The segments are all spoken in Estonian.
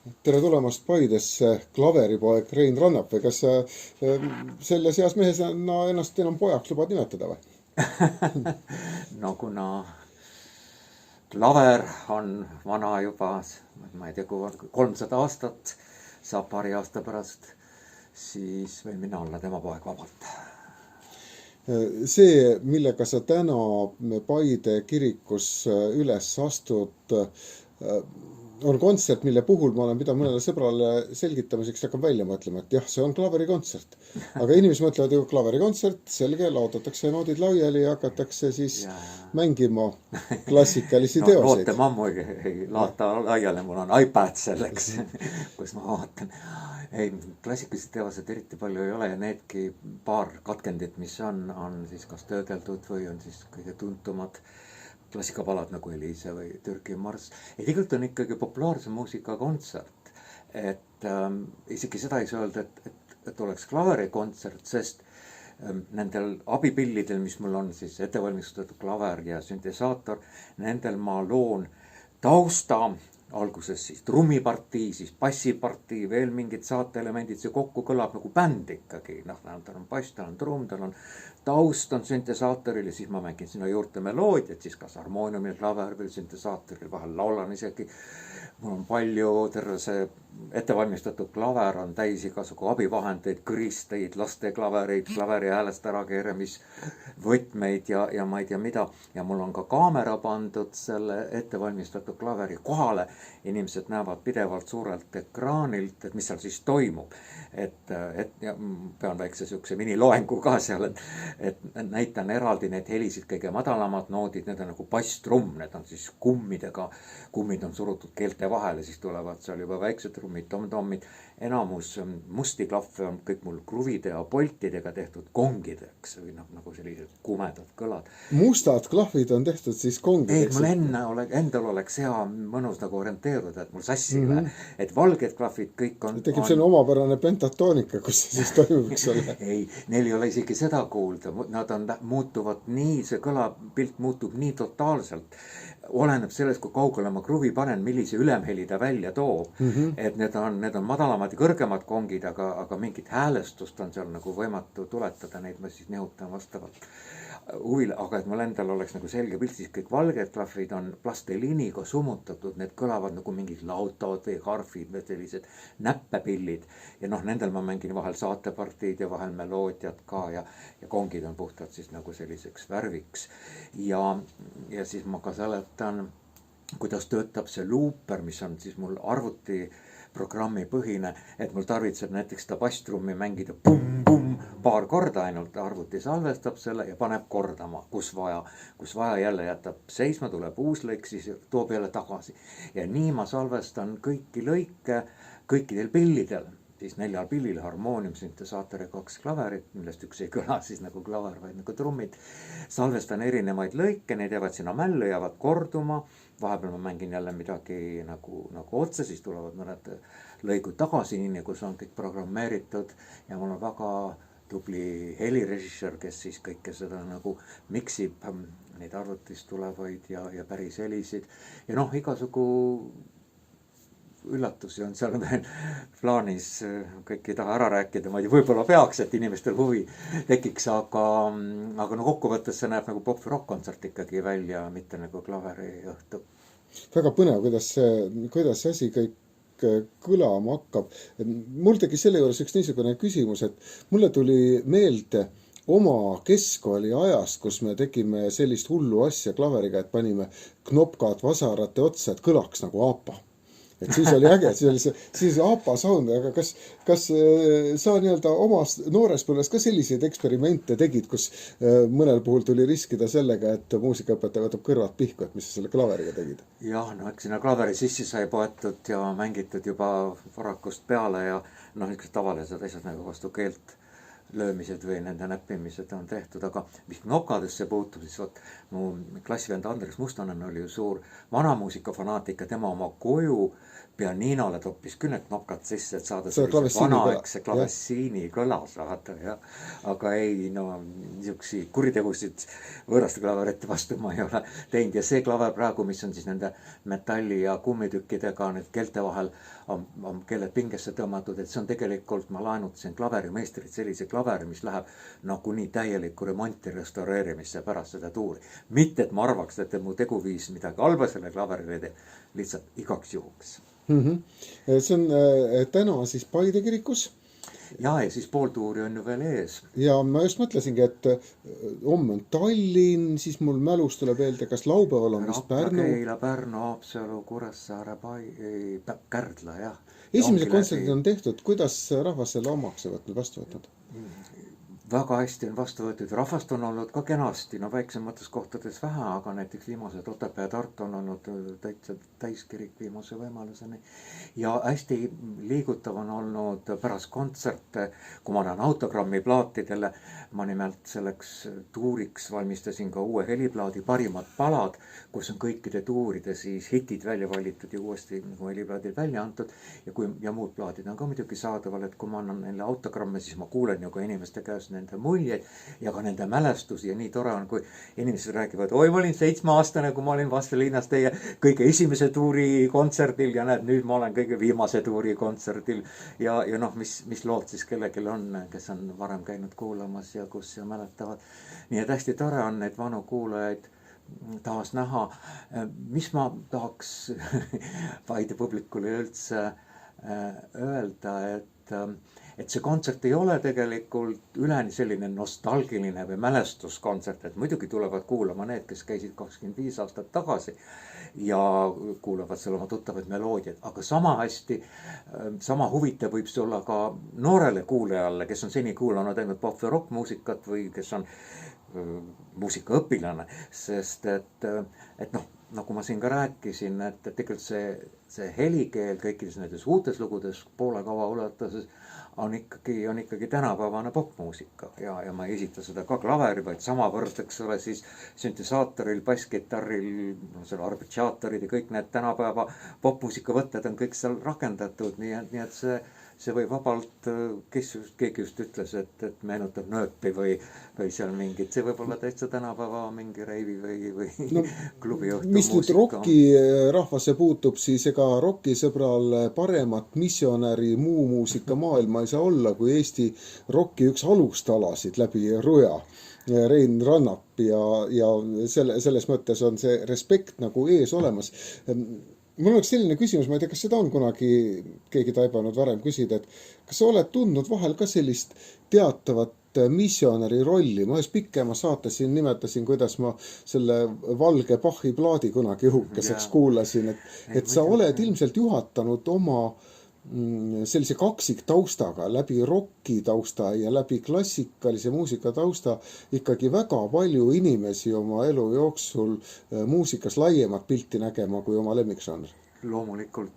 tere tulemast Paidesse, klaveripoeg Rein Rannap või kas sa selles eas mehesena ennast enam pojaks lubad nimetada või? No kuna klaver on vana juba, ma ei tea, kui 300 aastat, saab paari aasta pärast, siis võin mina olla tema poeg vabalt. See, millega sa täna Paide kirikus üles astud, on kontsert, mille puhul ma olen pidanud mõnele sõbrale selgitamiseks ja hakkan välja mõtlema, et jah, see on klaverikontsert. Aga inimesed mõtlevad ju klaverikontsert, selge, laotatakse noodid laiali ja hakatakse siis mängima klassikalisi No teoseid. noote mammu ei laata laiali, mul on iPad selleks, kus ma vaatan. Ei, klassikalised teosed eriti palju ei ole ja needki paar katkendit, mis on siis kas töödeldud või on siis kõige tuntumad klassikapalad nagu Eliise või Türgi marss. Ja tegelikult on ikkagi populaarse muusika kontsert. Et isegi seda ei saa öelda, et oleks klaverikontsert, sest nendel abipillidel, mis mul on siis ettevalmistatud klaver ja süntesaator, nendel ma loon tausta, alguses siis trummipartii, siis bassipartii, veel mingid saateelemendid, see kokku kõlab nagu bänd ikkagi. Noh, tal on bass, tal on trumm, tal on taust on süntesaatoril ja siis ma mängin sinna juurde meloodiat, siis kas harmooniumil, klaver või süntesaatoril, vahel laulan isegi. Mul on palju, terve see ettevalmistatud klaver on täis igasugu abivahendeid, kõristeid, lasteklavereid, klaveri häälest ärakeeramis võtmeid ja ma ei tea mida. Ja mul on ka kaamera pandud selle ettevalmistatud klaveri kohale. Inimesed näevad pidevalt suurelt ekraanilt, et mis seal siis toimub. Et ja pean väikse sihukese miniloengu ka seal, et näitan eraldi need helisid, kõige madalamad noodid, need on nagu basstrumm, need on siis kummidega, kummid on surutud keelte vahele, siis tulevad seal juba väiksed trummid, tom-tommid. Enamus musti klahve on kõik mul kruvide ja poltidega tehtud kongideks või nagu sellised kumedad kõlad. Mustad klahvid on tehtud siis kongideks. Mul endal oleks hea mõnus nagu orienteeruda, et mul sassi ei lähe. Et valged klahvid kõik on... Tekib selline omapärane pentatoonika, kus see siis toimub, eks ole. Ei, neil ei ole isegi seda kuulda. Nad muutuvad nii, see kõlapilt muutub nii totaalselt. Oleneb sellest, kui kaugele ma kruvi panen, millise ülemheli ta välja toob. Et need on madalamad ja kõrgemad kongid, aga mingit häälestust on seal nagu võimatu tuletada. Neid ma siis nihutan vastavalt huvile, aga et mul endal oleks nagu selge pilt, siis kõik valged klahvid on plasteliiniga summutatud, need kõlavad nagu mingid lautod või harfid või sellised näppepillid. Ja nendel ma mängin vahel saatepartiid ja vahel meloodiat ka ja kongid on puhtalt siis nagu selliseks värviks. Ja siis ma ka seletan, kuidas töötab see looper, mis on siis mul arvuti programmi põhine, et mul tarvitseb näiteks ta basstrummi mängida pum-pum paar korda ainult, arvuti salvestab selle ja paneb kordama, kus vaja jälle jätab seisma, tuleb uus lõik, siis toob jälle tagasi. Ja nii ma salvestan kõiki lõike kõikidel pillidel, siis 4 pillil, harmoonium, süntesaator ja 2 klaverit, millest üks ei kõla siis nagu klaver, vaid nagu trummid. Salvestan erinevaid lõike, need jäävad sinna mällu, jäävad korduma. Vahepeal ma mängin jälle midagi nagu otse, siis tulevad mõned lõigud tagasi, nii nagu see on kõik programmeeritud. Ja mul on väga tubli helirežissöör, kes siis kõike seda nagu miksib, neid arvutist tulevaid ja päris helisid. Ja igasugu üllatusi on seal veel plaanis, kõik ei taha ära rääkida, ma ei tea, võib-olla peaks, et inimestel huvi tekiks, aga kokkuvõttes see näeb nagu pop- või rock-kontsert ikkagi välja, mitte nagu klaveri õhtu. Väga põnev, kuidas see asi kõik kõlama hakkab. Mul tegi selle juures üks niisugune küsimus, et mulle tuli meelde oma keskkooli ajast, kus me tegime sellist hullu asja klaveriga, et panime knopkad vasarate otsa, et kõlaks nagu aapa. Et siis oli äge, siis aapa sound, aga kas sa nii-öelda oma noores põlves ka selliseid eksperimente tegid, kus mõnel puhul tuli riskida sellega, et muusikaõpetaja võtab kõrvad pihku, et mis sa selle klaveriga tegid? Jah, eks sinna klaveri sisse sai poetud ja mängitud juba varakust peale ja niisugused tavalised asjad nagu vastu keelt löömised või nende näppimised on tehtud, aga mis knopkadesse puutub, siis võt, mu klassivend Andres Mustonen oli ju suur vanamuusika fanaatik ja tema oma koju pianinole toppis küll need nokad sisse, et saada see sellise klavessiini vanaaegse klavessiini kõlas, vaata, ja aga ei, no niisuguseid kuritegusid võõraste klaverite vastu ma ei ole teinud. Ja see klaver praegu, mis on siis nende metalli ja kummitükkidega nüüd keelte vahel, on keeled pingesse tõmmatud, et see on tegelikult, ma laenutasin klaverimeistrilt sellise klaveri, mis läheb nagunii täielikku remonti restaureerimisse pärast seda tuuri. Mitte, et ma arvaks, et mu teguviis midagi halba selle klaverile teeb, lihtsalt igaks juhuks. See on täna siis Paide kirikus. Ja siis pool tuuri on ju veel ees. Ja ma just mõtlesingi, et homme on Tallinn, siis mul mälus tuleb öelda, kas laupäeval on vist Pärnu. Keila, Pärnu, Haapsalu, Kuressaare, Kärdla, jah. Esimesed kontserdid on tehtud, kuidas rahvas selle omaks võtnud, vastu võtnud? Väga hästi on vastu võetud, rahvast on olnud ka kenasti, no väiksemates kohtades vähe, aga näiteks viimased Otepää ja Tartu on olnud täitsa täiskirik viimase võimaluseni. Ja hästi liigutav on olnud pärast kontserte, kui ma olen autogrammi plaatidele, ma nimelt selleks tuuriks valmistasin ka uue heliplaadi Parimad palad, kus on kõikide tuuride siis hitid välja valitud ja uuesti nagu heliplaadil välja antud ja muud plaadid on ka muidugi saadaval, et kui ma annan neile autogramme, siis ma kuulen ju ka inimeste käest nende muljeid ja ka nende mälestusi ja nii tore on, kui inimesed räägivad, oi, ma olin 7-aastane, kui ma olin Vastseliinas teie kõige esimese tuuri kontserdil ja näed, nüüd ma olen kõige viimase tuuri kontserdil ja noh, mis lood siis kellelgi on, kes on varem käinud kuulamas ja kus ja mäletavad. Nii et hästi tore on neid vanu kuulajaid taas näha. Mis ma tahaks Paide publikule üldse öelda, et see kontsert ei ole tegelikult üleni selline nostalgiline või mälestuskontsert, et muidugi tulevad kuulama need, kes käisid 25 aastat tagasi ja kuulavad seal oma tuttavaid meloodiaid, aga sama huvitav võib see olla ka noorele kuulajale, kes on seni kuulanud ainult pop- ja rock-muusikat või kes on muusikaõpilane, sest et noh, nagu ma siin ka rääkisin, et tegelikult see helikeel kõikides nendes uutes lugudes poole kava ulatuses on ikkagi tänapäevane popmuusika ja ma ei esita seda ka klaveri, vaid samavõrd, eks ole, siis süntesaatoril, basskitarril, seal arpeggiaatorid ja kõik need tänapäeva popmuusika võtted on kõik seal rakendatud, nii et see võib vabalt, keegi just ütles, et meenutab nööpi või seal mingit, see võib olla täitsa tänapäeva mingi reivi või no, klubi õhtu mis nüüd rocki rahvasse puutub, siis ega rockisõbral paremat missionäri muu muusika maailma ei saa olla, kui Eesti rocki üks alustalasid läbi Ruja, Rein Rannap ja selles mõttes on see respekt nagu ees olemas. Mul oleks selline küsimus, ma ei tea, kas seda on kunagi keegi taibanud varem küsida, et kas sa oled tundnud vahel ka sellist teatavat missionäri rolli? Ma ühes pikemas saates siin nimetasin, kuidas ma selle valge Bachi plaadi kunagi õhukeseks kuulasin, et sa oled ilmselt juhatanud oma sellise kaksik taustaga läbi rocki tausta ja läbi klassikalise muusika tausta ikkagi väga palju inimesi oma elu jooksul muusikas laiemat pilti nägema kui oma lemmikžanr. Loomulikult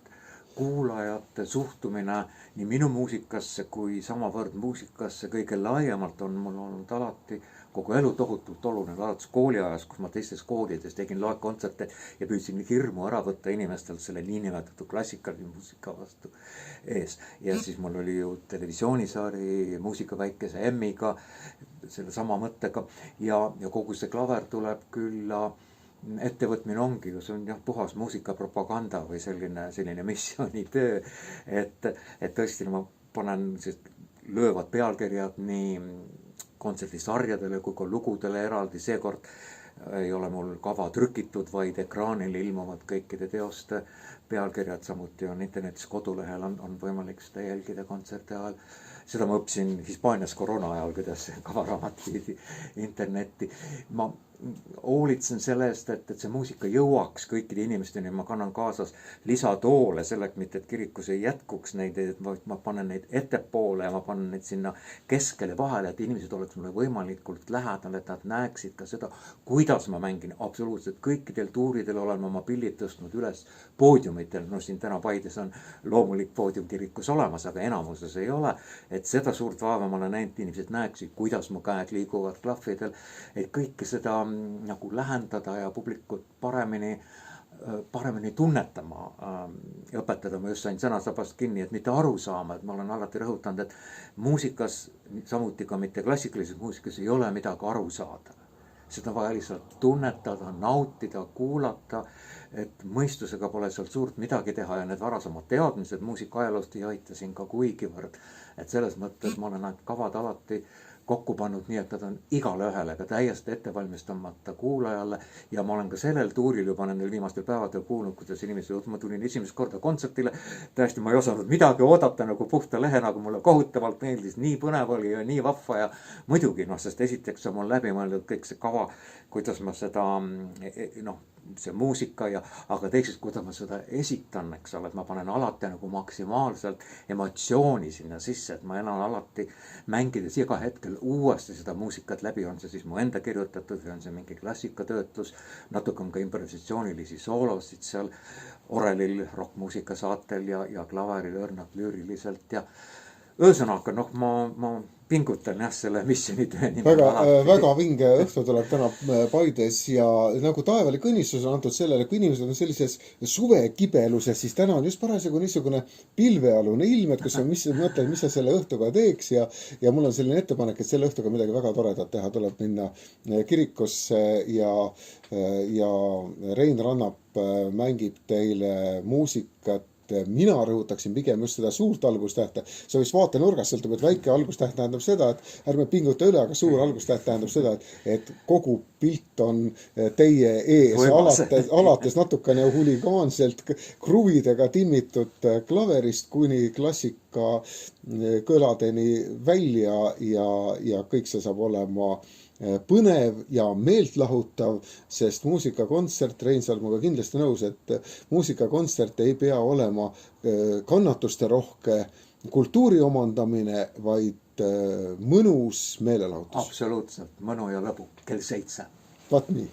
kuulajate suhtumine nii minu muusikasse kui samavõrd muusikasse kõige laiemalt on mul olnud alati kogu elu tohutult oluline, alates kooliajas, kus ma teistes koolides tegin loekontserte ja püüdsin hirmu ära võtta inimestelt selle niinimetatud klassikalise muusika vastu ees. Ja siis mul oli ju televisioonisari Muusika väikese M-iga selle sama mõttega ja kogu see klaver tuleb külla. Ettevõtmine ongi ju, see on jah puhas muusikapropaganda või selline missioonitöö, et tõesti ma panen löövad pealkirjad nii kontserdisarjadele kui ka lugudele eraldi, seekord ei ole mul kava trükitud, vaid ekraanil ilmuvad kõikide teoste pealkirjad, samuti on internetis kodulehel on võimalik seda jälgida kontserti ajal. Seda ma õppisin Hispaanias koroona ajal, kuidas kavaraamat viidi internetti. Ma hoolitsen sellest, et see muusika jõuaks kõikide inimesteni, ma kannan kaasas lisatoole selleks, mitte et kirikus ei jätkuks neid, vaid ma panen neid ettepoole ja ma panen neid sinna keskele vahele, et inimesed oleks mulle võimalikult lähedal, et nad näeksid ka seda, kuidas ma mängin. Absoluutselt kõikidel tuuridel olen ma oma pillid tõstnud üles poodiumitel, no siin täna Paides on loomulik poodium kirikus olemas, aga enamuses ei ole, et seda suurt vaeva ma olen näinud, inimesed näeksid, kuidas mu käed liiguvad klahvidel, et kõike seda nagu lähendada ja publikut paremini paremini tunnetama ja õpetada. Ma just sain sõnasabast kinni, et mitte aru saama, et ma olen alati rõhutanud, et muusikas, samuti ka mitte klassikalises muusikas ei ole midagi aru saada. Seda on vaja lihtsalt tunnetada, nautida, kuulata, et mõistusega pole seal suurt midagi teha ja need varasemad teadmised muusika ajaloost ei aita siin ka kuigivõrd. Et selles mõttes ma olen need kavad alati kokku pannud nii, et nad on igale ühele ka täiesti ettevalmistamata kuulajale ja ma olen ka sellel tuuril juba nendel viimastel päevadel kuulnud, kuidas inimesed, ma tulin esimest korda kontsertile, tõesti ma ei osanud midagi oodata nagu puhta lehe, nagu mulle kohutavalt meeldis, nii põnev oli ja nii vahva ja muidugi, sest esiteks on mul läbi mõeldud kõik see kava, kuidas ma seda, see muusika ja, aga teiseks, kuidas ma seda esitan, eks ole, et ma panen alati nagu maksimaalselt emotsiooni sinna sisse, et ma elan alati mängides iga hetkel uuesti seda muusikat läbi, on see siis mu enda kirjutatud või on see mingi klassikatöötlus, natuke on ka improvisatsioonilisi soolosid seal orelil rockmuusika saatel ja klaveril õrnad lüüriliselt ja ühesõnaga, ma pingutan selle missionitöö nimel. Väga vinge õhtu tuleb täna Paides ja nagu taevali kõnnistus on antud sellele, kui inimesed on sellises suvekibeluses, siis täna on just parasjagu niisugune pilvealune ilm, et kus on mõtled, mis sa selle õhtuga teeks ja mul on selline ettepanek, et selle õhtuga midagi väga toredat teha, tuleb minna kirikusse ja Rein Rannap mängib teile muusikat. Mina rõhutaksin pigem just seda suurt algustähte. See võiks vaatenurgas sõltub, et väike algustäht tähendab seda, et ärme pinguta üle, aga suur algustäht tähendab seda, et kogu pilt on teie ees, alates natukene huligaanselt kruvidega timmitud klaverist kuni klassika kõladeni välja ja kõik see saab olema põnev ja meeltlahutav, sest muusikakontsert, Reinsalu minuga kindlasti nõus, et muusikakontsert ei pea olema kannatuste rohke kultuuri omandamine, vaid mõnus meelelahutus. Absoluutselt, mõnu ja lõbu kell 7. Vaat nii.